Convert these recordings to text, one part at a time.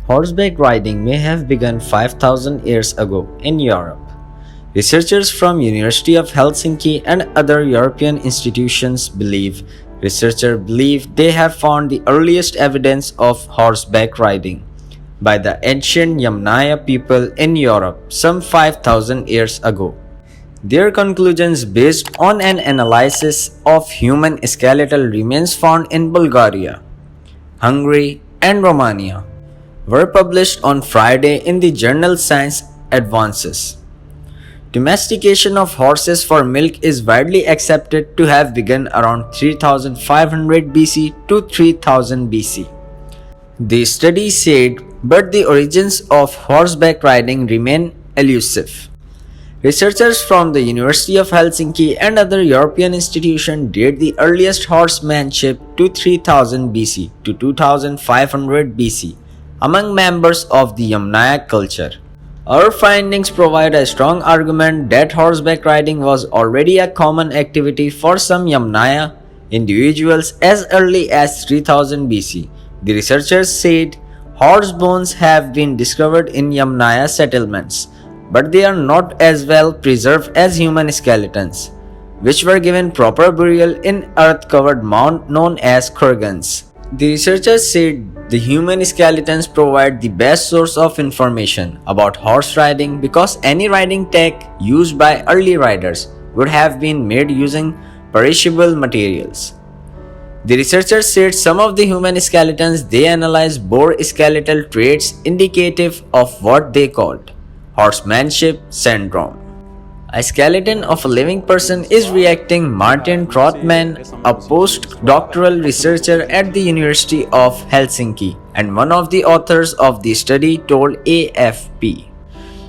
Horseback riding may have begun 5,000 years ago in Europe. Researchers from University of Helsinki and other European institutions believe they have found the earliest evidence of horseback riding by the ancient Yamnaya people in Europe some 5,000 years ago. Their conclusions, based on an analysis of human skeletal remains found in Bulgaria, Hungary, and Romania, were published on Friday in the journal Science Advances. Domestication of horses for milk is widely accepted to have begun around 3500 BC to 3000 BC. The study said, but the origins of horseback riding remain elusive. Researchers from the University of Helsinki and other European institutions date the earliest horsemanship to 3000 BC to 2500 BC among members of the Yamnaya culture. Our findings provide a strong argument that horseback riding was already a common activity for some Yamnaya individuals as early as 3000 BC. The researchers said horse bones have been discovered in Yamnaya settlements, but they are not as well preserved as human skeletons, which were given proper burial in earth-covered mound known as kurgans. The researchers said the human skeletons provide the best source of information about horse riding because any riding tech used by early riders would have been made using perishable materials. The researchers said some of the human skeletons they analyzed bore skeletal traits indicative of what they called horsemanship syndrome. A skeleton of a living person is reacting. Martin Trotman, a postdoctoral researcher at the University of Helsinki and one of the authors of the study, told AFP.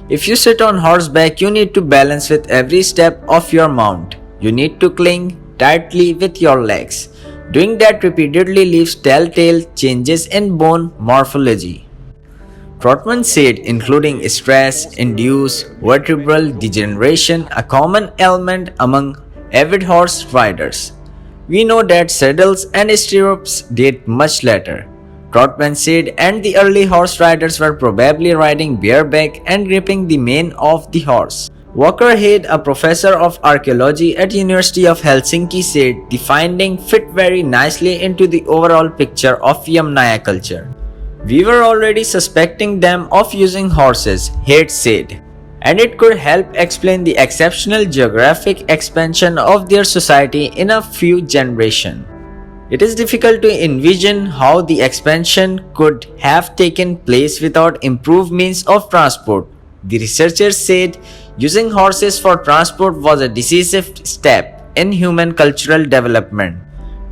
If you sit on horseback, you need to balance with every step of your mount. You need to cling tightly with your legs. Doing that repeatedly leaves telltale changes in bone morphology. Trotman said, including stress-induced vertebral degeneration, a common ailment among avid horse riders. We know that saddles and stirrups date much later, Trotman said, and the early horse riders were probably riding bareback and gripping the mane of the horse. Walker Head, a professor of archaeology at University of Helsinki, said the finding fit very nicely into the overall picture of Yamnaya culture. We were already suspecting them of using horses, Head said, and it could help explain the exceptional geographic expansion of their society in a few generations. It is difficult to envision how the expansion could have taken place without improved means of transport. The researchers said using horses for transport was a decisive step in human cultural development.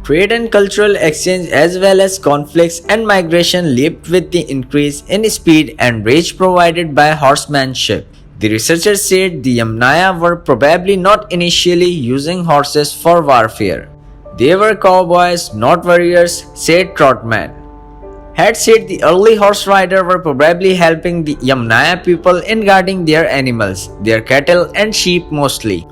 Trade and cultural exchange as well as conflicts and migration leaped with the increase in speed and range provided by horsemanship. The researchers said the Yamnaya were probably not initially using horses for warfare. They were cowboys, not warriors, said Trotman. Head said the early horse riders were probably helping the Yamnaya people in guarding their animals, their cattle and sheep mostly.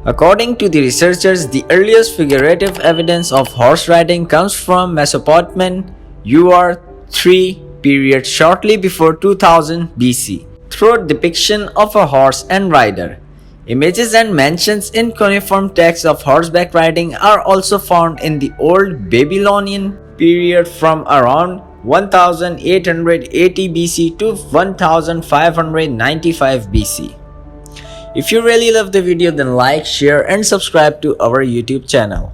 According to the researchers, the earliest figurative evidence of horse riding comes from Mesopotamian UR3 period shortly before 2000 BC, through depiction of a horse and rider. Images and mentions in cuneiform texts of horseback riding are also found in the Old Babylonian period from around 1880 BC to 1595 BC. If you really love the video, then like, share and subscribe to our YouTube channel.